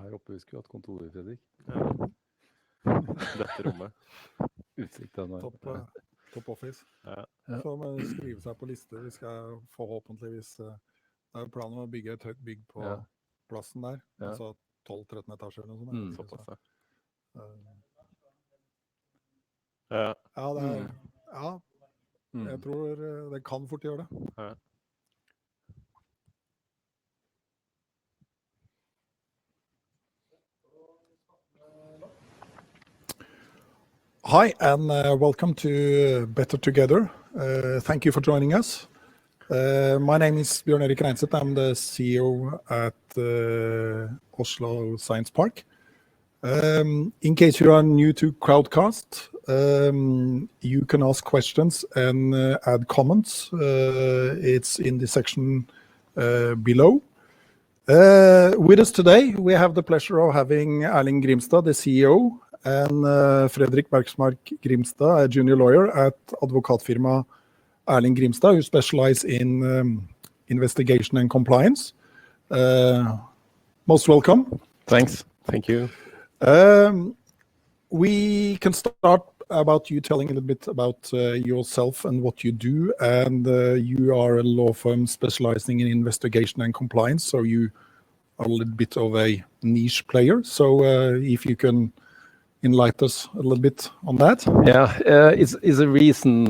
Her oppe skulle hatt kontoret, Fredrik. Ja. Dette rommet. Utsikt av meg. Top Office. Ja. Så man skriver seg på lister. Vi skal forhåpentligvis, det er jo planen å bygge et høyt bygg på plassen der. Altså 12-13 etasjer eller noe sånt. Såpass, ja, det er, jeg tror det kan fort gjøre det. Ja. Hi, and welcome to Better Together. Thank you for joining us. My name is Bjørn Erik Reinseth. I'm the CEO at Oslo Science Park. In case you are new to Crowdcast, you can ask questions and add comments. It's in the section below. With us today, we have the pleasure of having Erling Grimstad, the CEO, and Fredrik Bergsmark Grimstad, a junior lawyer at Advokatfirmaet Erling Grimstad, who specialize in investigation and compliance. Most welcome. Thanks. Thank you. We can start about you telling a little bit about yourself and what you do. And you are a law firm specializing in investigation and compliance, so you are a little bit of a niche player. So if you can enlighten us a little bit on that. Yeah, it's a reason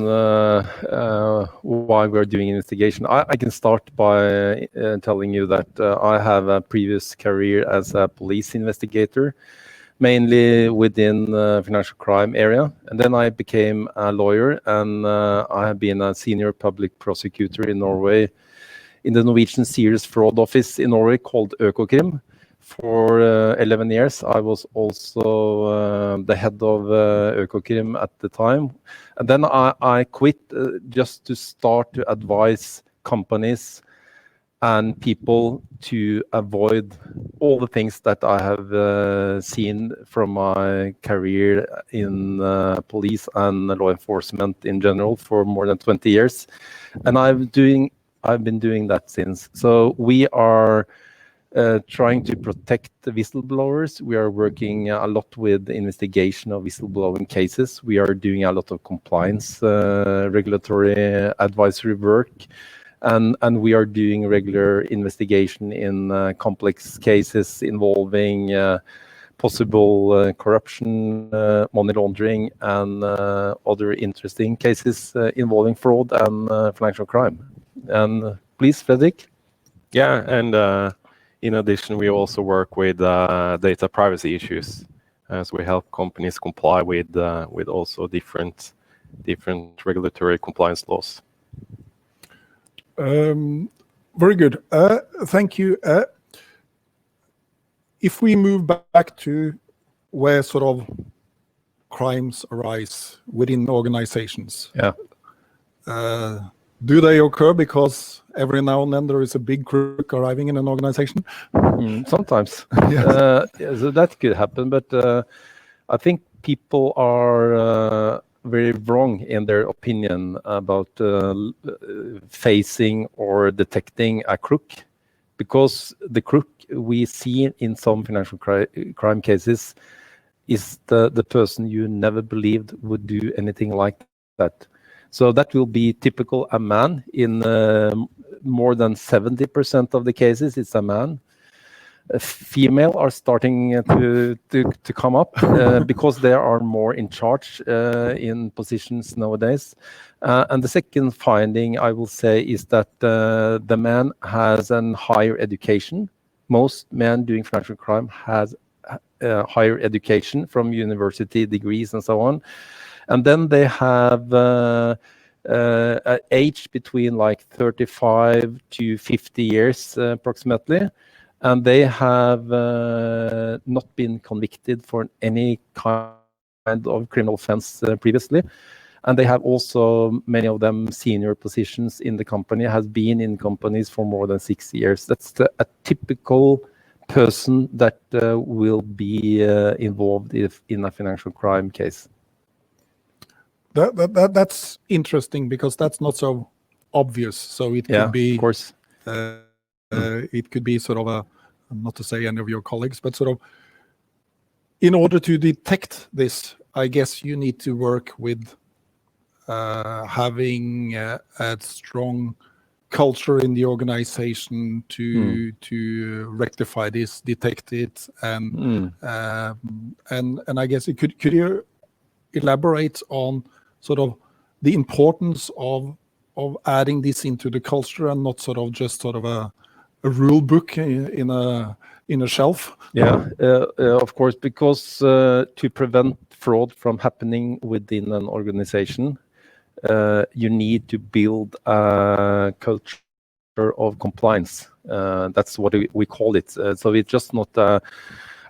why we're doing investigation. I can start by telling you that I have a previous career as a police investigator, mainly within the financial crime area. And then I became a lawyer, and I have been a senior public prosecutor in Norway, in the Norwegian Serious Fraud Office in Norway called Økokrim. For 11 years, I was also the head of Økokrim at the time. And then I quit just to start to advise companies and people to avoid all the things that I have seen from my career in police and law enforcement in general for more than 20 years. And I've been doing that since. So we are trying to protect the whistleblowers. We are working a lot with the investigation of whistleblowing cases. We are doing a lot of compliance, regulatory advisory work, and we are doing regular investigation in complex cases involving possible corruption, money laundering, and other interesting cases involving fraud and financial crime. And please, Fredrik. Yeah, and in addition, we also work with data privacy issues, as we help companies comply with also different regulatory compliance laws. Very good. Thank you. If we move back to where sort of crimes arise within organizations, do they occur because every now and then there is a big crook arriving in an organization? Sometimes. So that could happen, but I think people are very wrong in their opinion about facing or detecting a crook, because the crook we see in some financial crime cases is the person you never believed would do anything like that. So that will be typical a man. In more than 70% of the cases, it's a man. Female are starting to come up because they are more in charge in positions nowadays. And the second finding, I will say, is that the man has a higher education. Most men doing financial crime has higher education from university degrees and so on. And then they have an age between like 35 to 50 years approximately. And they have not been convicted for any kind of criminal offense previously. And they have also, many of them, senior positions in the company, has been in companies for more than 6 years. That's a typical person that will be involved in a financial crime case. That's interesting, because that's not so obvious. So it could be, of course. It could be sort of not to say any of your colleagues, but sort of in order to detect this, I guess you need to work with having a strong culture in the organization to rectify this, detect it, and I guess could you elaborate on sort of the importance of adding this into the culture and not sort of just sort of a rule book in a shelf? Yeah, of course, because to prevent fraud from happening within an organization, you need to build a culture of compliance. That's what we call it. So it's just not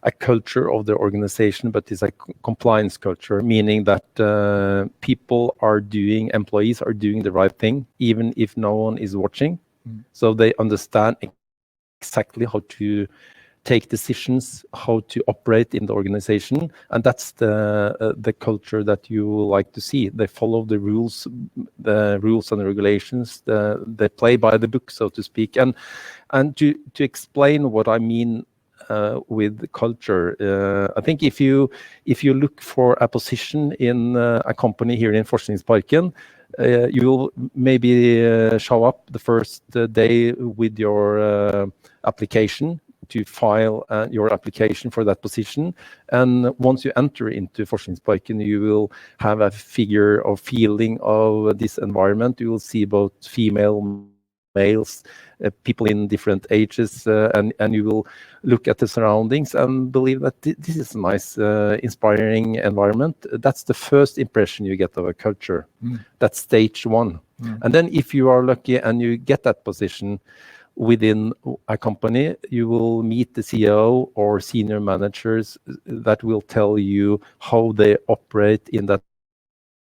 a culture of the organization, but it's a compliance culture, meaning that employees are doing the right thing, even if no one is watching. So they understand exactly how to take decisions, how to operate in the organization, and that's the culture that you like to see. They follow the rules and regulations. They play by the book, so to speak. And to explain what I mean with culture, I think if you look for a position in a company here in Forskningsparken, you will maybe show up the first day with your application to file your application for that position. And once you enter into Forskningsparken, you will have a figure or feeling of this environment. You will see both female, males, people in different ages, and you will look at the surroundings and believe that this is a nice, inspiring environment. That's the first impression you get of a culture. That's stage one. And then if you are lucky and you get that position within a company, you will meet the CEO or senior managers that will tell you how they operate in that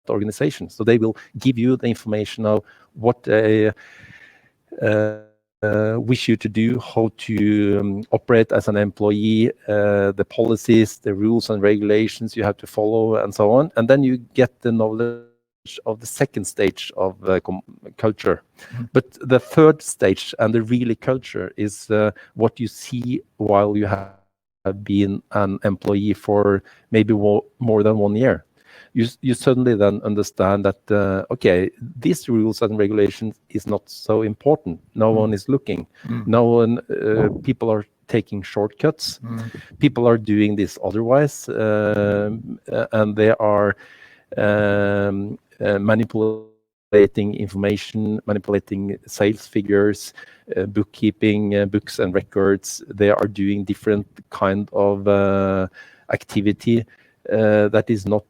organization. So they will give you the information of what they wish you to do, how to operate as an employee, the policies, the rules and regulations you have to follow, and so on. And then you get the knowledge of the second stage of culture. But the third stage and the really culture is what you see while you have been an employee for maybe more than 1 year. You suddenly then understand that, okay, these rules and regulations is not so important. No one is looking. No one, people are taking shortcuts. People are doing this otherwise, and they are manipulating information, manipulating sales figures, bookkeeping, books and records. They are doing different kind of activity that is not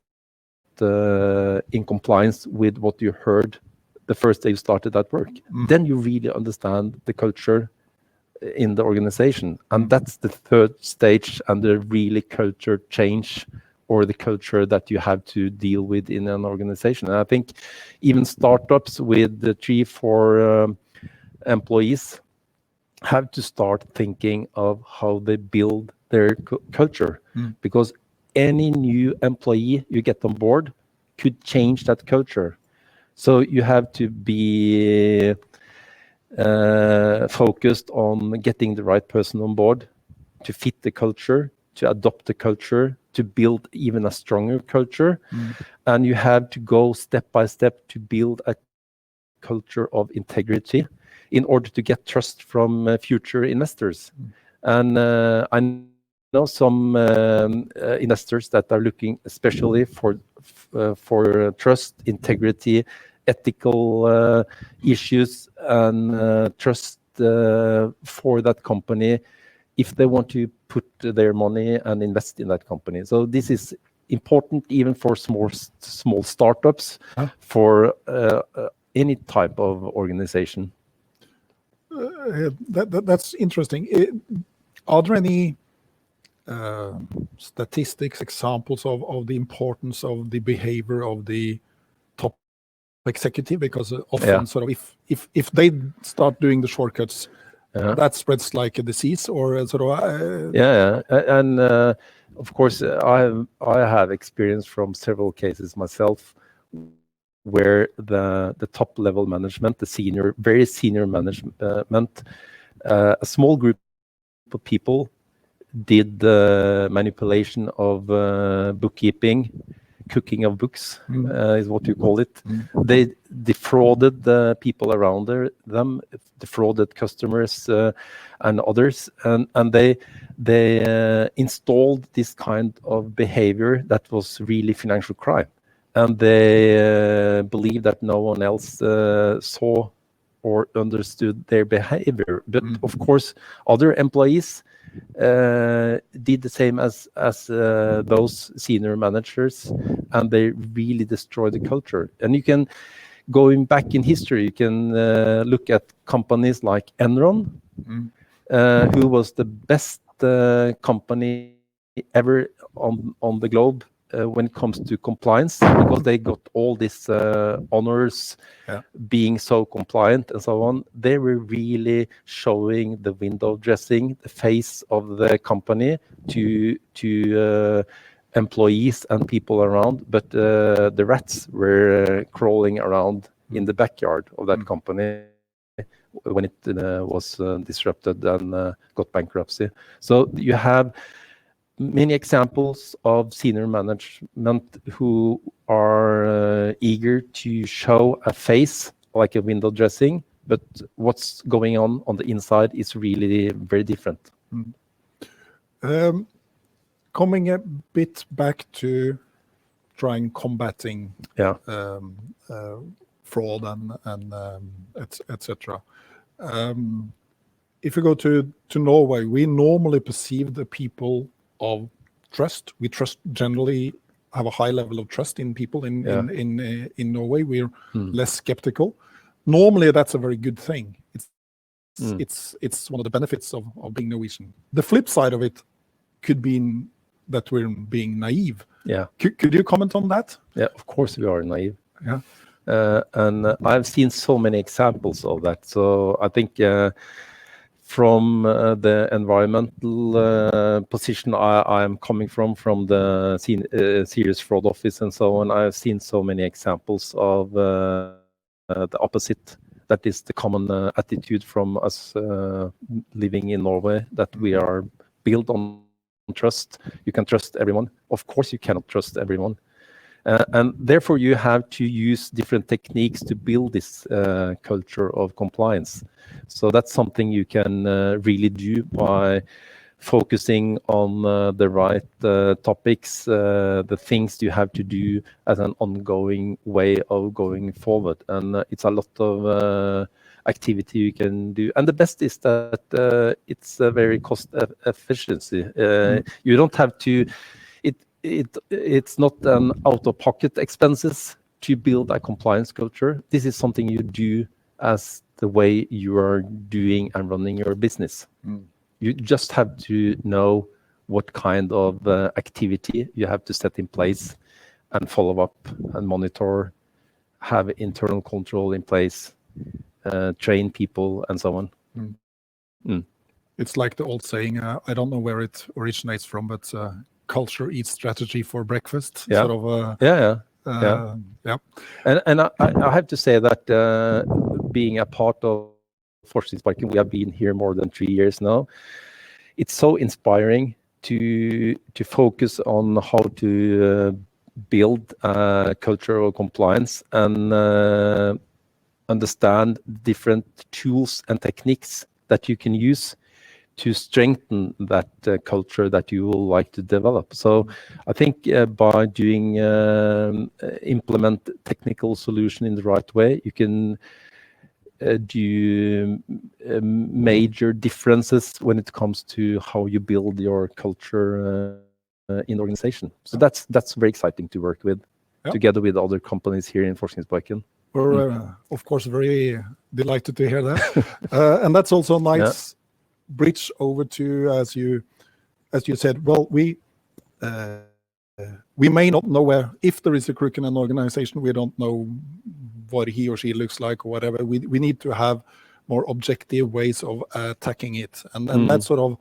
in compliance with what you heard the first day you started that work. Then you really understand the culture in the organization. And that's the third stage and the really culture change, or the culture that you have to deal with in an organization. And I think even startups with 3-4 employees have to start thinking of how they build their culture, because any new employee you get on board could change that culture. So you have to be focused on getting the right person on board to fit the culture, to adopt the culture, to build even a stronger culture. And you have to go step by step to build a culture of integrity in order to get trust from future investors. And I know some investors that are looking especially for trust, integrity, ethical issues, and trust for that company if they want to put their money and invest in that company. So this is important even for small startups, for any type of organization. That's interesting. Are there any statistics, examples of the importance of the behavior of the top executive? Because often, sort of, if they start doing the shortcuts, that spreads like a disease, or sort of. And of course, I have experience from several cases myself, where the top level management, the very senior management, a small group of people did the manipulation of bookkeeping, cooking of books is what you call it. They defrauded the people around them, defrauded customers and others, and they installed this kind of behavior that was really financial crime, and they believed that no one else saw or understood their behavior. But of course, other employees did the same as those senior managers, and they really destroyed the culture. And you can, going back in history, you can look at companies like Enron, who was the best company ever on the globe when it comes to compliance, because they got all these honors, being so compliant and so on. They were really showing the window dressing, the face of the company to employees and people around, but the rats were crawling around in the backyard of that company when it was disrupted and got bankruptcy. So you have many examples of senior management who are eager to show a face like a window dressing, but what's going on the inside is really very different. Coming a bit back to trying combating fraud and etc. If you go to Norway, we normally perceive the people of trust. We generally have a high level of trust in people in Norway. We're less skeptical. Normally, that's a very good thing. It's one of the benefits of being Norwegian. The flip side of it could be that we're being naive. Yeah. Could you comment on that? Yeah, of course we are naive. Yeah. And I've seen so many examples of that. So I think from the environmental position I am coming from the serious fraud office and so on, I've seen so many examples of the opposite. That is the common attitude from us living in Norway, that we are built on trust. You can trust everyone. Of course, you cannot trust everyone. And therefore, you have to use different techniques to build this culture of compliance. So that's something you can really do by focusing on the right topics, the things you have to do as an ongoing way of going forward. And it's a lot of activity you can do. And the best is that it's a very cost efficiency. You don't have to... It's not an out-of-pocket expenses to build a compliance culture. This is something you do as the way you are doing and running your business. You just have to know what kind of activity you have to set in place and follow up and monitor, have internal control in place, train people and so on. It's like the old saying, I don't know where it originates from, but culture eats strategy for breakfast. Yeah. Sort of, yeah. And I have to say that being a part of Forskningsparken, we have been here more than 3 years now. It's so inspiring to focus on how to build a culture of compliance and understand different tools and techniques that you can use to strengthen that culture that you will like to develop. So I think by doing implement technical solution in the right way, you can do major differences when it comes to how you build your culture in the organization. So that's very exciting to work with, together with other companies here in Forskningsparken. We're of course very delighted to hear that, and that's also a nice bridge over to, as you said. Well, we may not know where, if there is a crook in an organization, we don't know what he or she looks like or whatever. We need to have more objective ways of attacking it, and that's sort of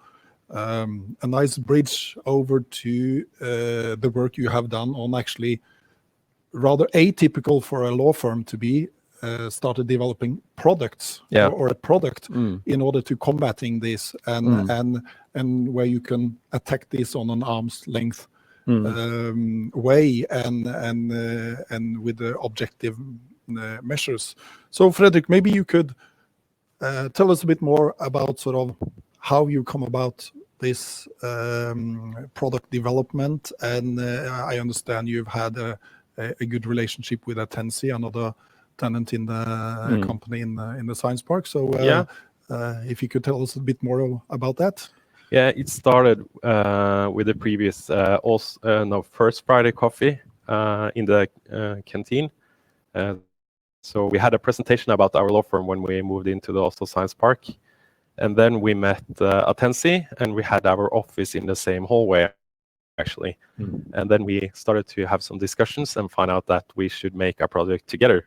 a nice bridge over to the work you have done on actually rather atypical for a law firm to be started developing products or a product in order to combating this, and where you can attack this on an arm's length way, and with the objective measures. So Fredrik, maybe you could tell us a bit more about sort of how you come about this product development, and I understand you've had a good relationship with Atensi, another tenant in the company in the science park. So if you could tell us a bit more about that. Yeah, it started with the previous first Friday coffee in the canteen. So we had a presentation about our law firm when we moved into the Oslo Science Park, and then we met Atensi, and we had our office in the same hallway, actually. And then we started to have some discussions and find out that we should make a project together.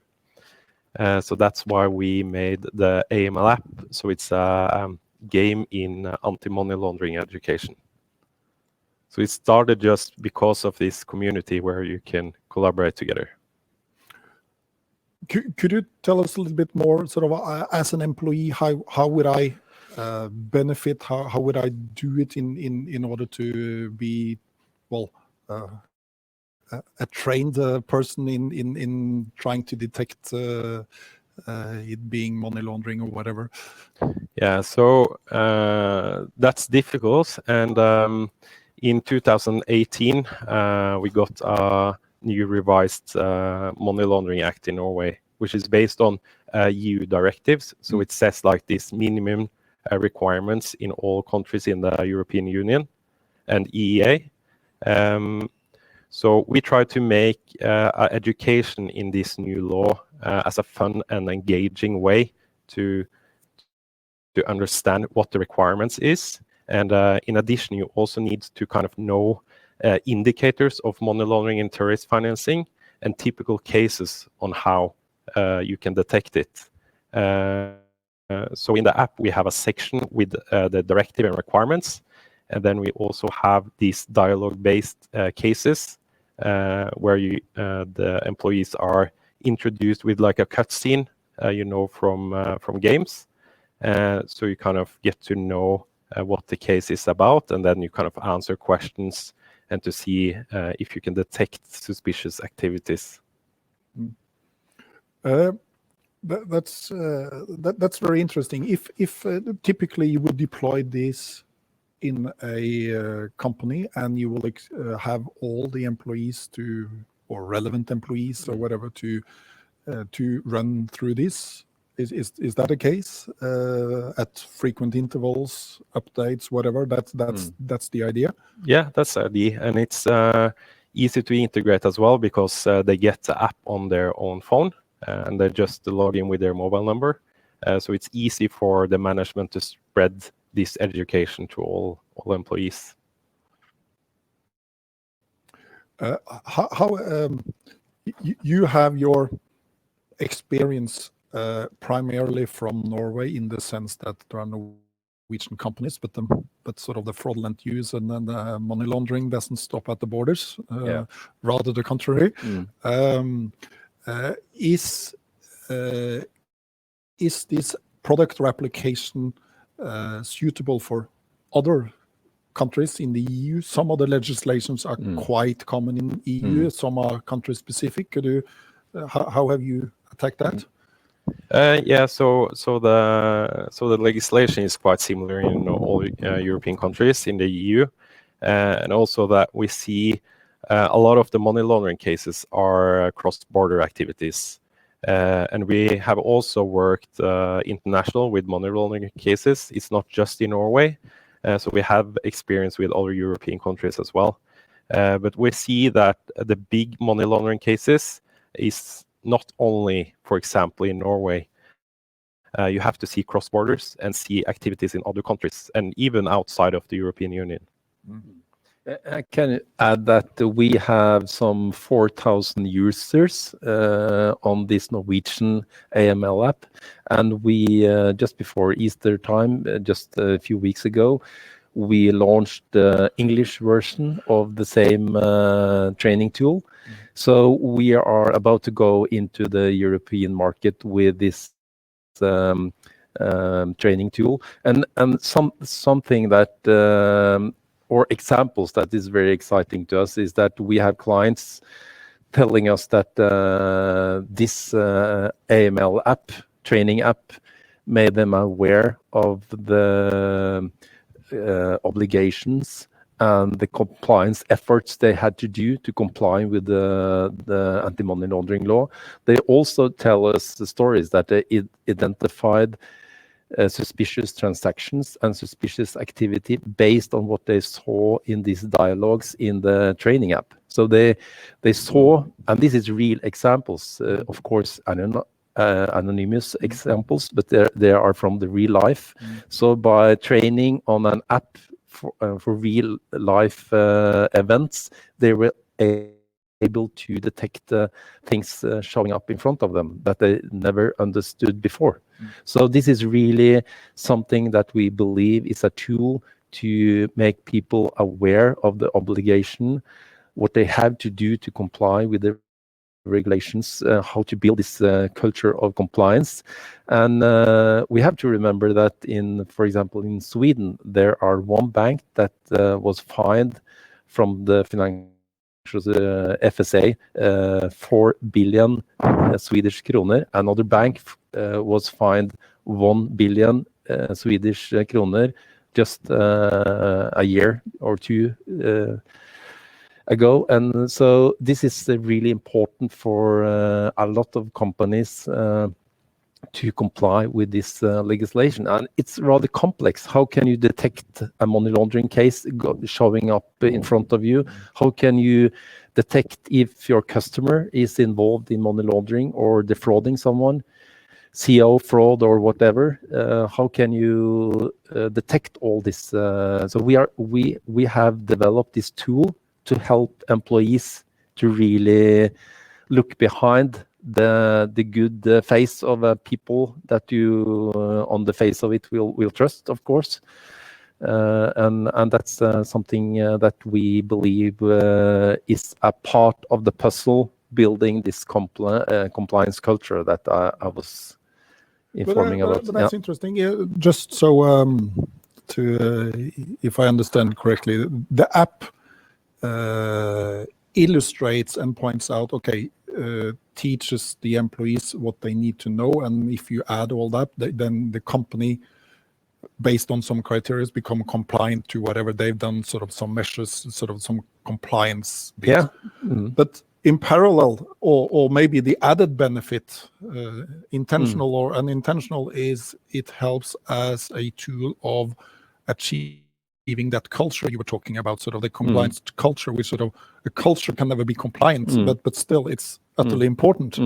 So that's why we made the AML app. So it's a game in anti-money laundering education. So it started just because of this community where you can collaborate together. Could you tell us a little bit more, sort of as an employee, how would I benefit? How would I do it in order to be, well, a trained person in trying to detect it being money laundering or whatever? Yeah, so that's difficult. And in 2018, we got a new revised Money Laundering Act in Norway, which is based on EU directives. So it says like this minimum requirements in all countries in the European Union and EEA. So we try to make education in this new law as a fun and engaging way to understand what the requirements is. And in addition, you also need to kind of know indicators of money laundering and terrorist financing and typical cases on how you can detect it. So in the app, we have a section with the directive and requirements. And then we also have these dialogue-based cases where the employees are introduced with like a cutscene, from games. So you kind of get to know what the case is about, and then you kind of answer questions and to see if you can detect suspicious activities. That's very interesting. If typically you would deploy this in a company, and you will have all the employees or relevant employees or whatever to run through this. Is that a case at frequent intervals, updates, whatever? That's the idea. Yeah, that's the idea, and it's easy to integrate as well because they get the app on their own phone and they just log in with their mobile number. So it's easy for the management to spread this education to all employees. You have your experience primarily from Norway, in the sense that there are Norwegian companies, but sort of the fraudulent use and then the money laundering doesn't stop at the borders. Rather the contrary. Is this product replication suitable for other countries in the EU? Some of the legislations are quite common in EU. Some are country specific. How have you attacked that? So the legislation is quite similar in all European countries in the EU, and also that we see a lot of the money laundering cases are cross-border activities, and we have also worked international with money laundering cases. It's not just in Norway, so we have experience with other European countries as well. But we see that the big money laundering cases is not only, for example, in Norway. You have to see cross borders and see activities in other countries and even outside of the European Union. I can add that we have some 4,000 users on this Norwegian AML app, and we just before Easter time, just a few weeks ago, we launched the English version of the same training tool. So we are about to go into the European market with this training tool, and something that or examples that is very exciting to us is that we have clients telling us that this AML app, training app, made them aware of the obligations and the compliance efforts they had to do to comply with the anti-money laundering law. They also tell us the stories that they identified suspicious transactions and suspicious activity based on what they saw in these dialogues in the training app. So they saw, and this is real examples, of course, anonymous examples, but they are from the real life. So by training on an app for real life events, they were able to detect things showing up in front of them that they never understood before. So this is really something that we believe is a tool to make people aware of the obligation, what they have to do to comply with the regulations, how to build this culture of compliance. And we have to remember that for example, in Sweden, there are one bank that was fined from the financial FSA 4 billion Swedish kroner. Another bank was fined 1 billion Swedish kroner just a year or two ago. And so this is really important for a lot of companies to comply with this legislation. And it's rather complex. How can you detect a money laundering case showing up in front of you? How can you detect if your customer is involved in money laundering or defrauding someone, CO fraud or whatever? How can you detect all this? So we have developed this tool to help employees to really look behind the good face of people that you on the face of it will trust, of course, and that's something that we believe is a part of the puzzle building this compliance culture that I was informing about. But that's interesting. Yeah, just so if I understand correctly, the app illustrates and points out, teaches the employees what they need to know, and if you add all that, then the company, based on some criteria, become compliant to whatever they've done, sort of some measures, sort of some compliance bit. Yeah. But in parallel, or maybe the added benefit, intentional or unintentional, is it helps as a tool of achieving that culture you were talking about, sort of the compliance culture, which sort of a culture can never be compliant, but still it's utterly important.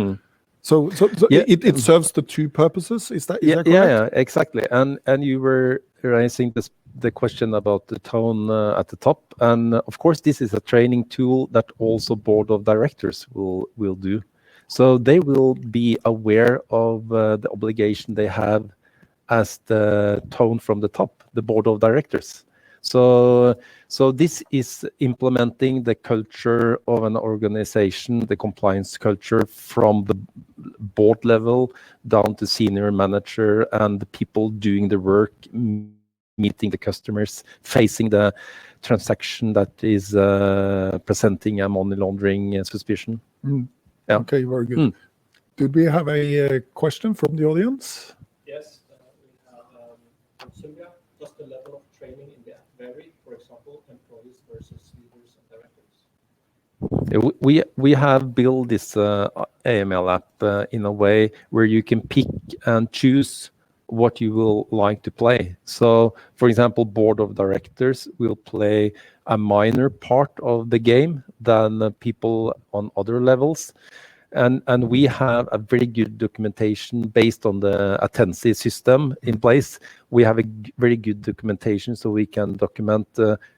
So it serves the two purposes. Is that correct? Yeah, exactly. And you were raising the question about the tone at the top, and of course this is a training tool that also board of directors will do. So they will be aware of the obligation they have as the tone from the top, the board of directors. So this is implementing the culture of an organization, the compliance culture from the board level down to senior manager and the people doing the work, meeting the customers, facing the transaction that is presenting a money laundering suspicion. Yeah. Okay, very good. Did we have a question from the audience? Yes, we have from Sylvia. Does the level of training in the app vary, for example, employees versus leaders and directors? We have built this AML app in a way where you can pick and choose what you will like to play. So, for example, board of directors will play a minor part of the game than people on other levels. And we have a very good documentation based on the Attensi system in place. We have a very good documentation, so we can document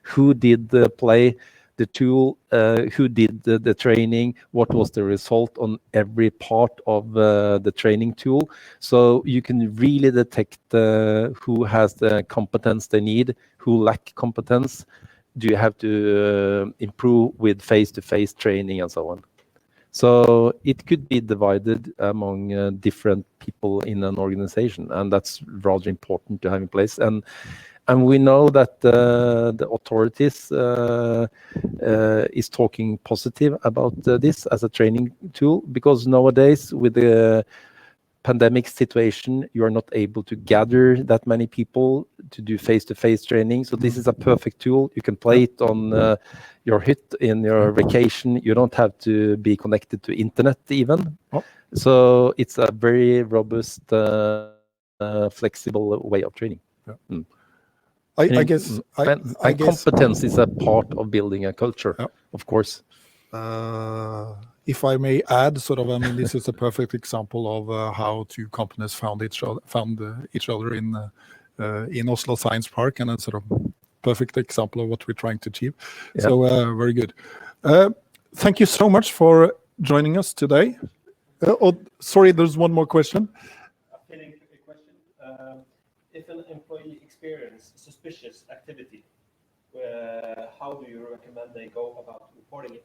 who did play the tool, who did the training, what was the result on every part of the training tool. So you can really detect who has the competence they need, who lack competence. Do you have to improve with face-to-face training and so on? So it could be divided among different people in an organization, and that's rather important to have in place. And we know that the authorities is talking positive about this as a training tool, because nowadays with the pandemic situation, you are not able to gather that many people to do face-to-face training. So this is a perfect tool. You can play it on your hut in your vacation. You don't have to be connected to internet even. So it's a very robust, flexible way of training. I guess competence is a part of building a culture, of course. If I may add, this is a perfect example of how two companies found each other in Oslo Science Park, and a perfect example of what we're trying to achieve. Yeah. So very good. Thank you so much for joining us today. Sorry, there's one more question. A question. If an employee experiences suspicious activity, how do you recommend they go about reporting it?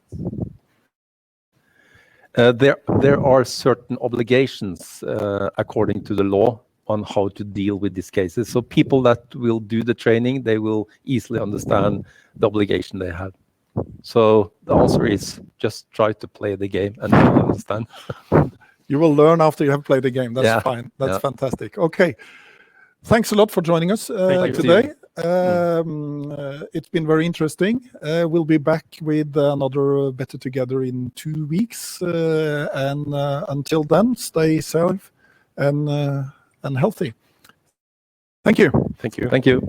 There are certain obligations according to the law on how to deal with these cases. So people that will do the training, they will easily understand the obligation they have. So the answer is just try to play the game and understand. You will learn after you have played the game. That's fine. That's fantastic. Okay. Thanks a lot for joining us today. It's been very interesting. We'll be back with another Better Together in 2 weeks. And until then, stay safe and healthy. Thank you. Thank you. Thank you.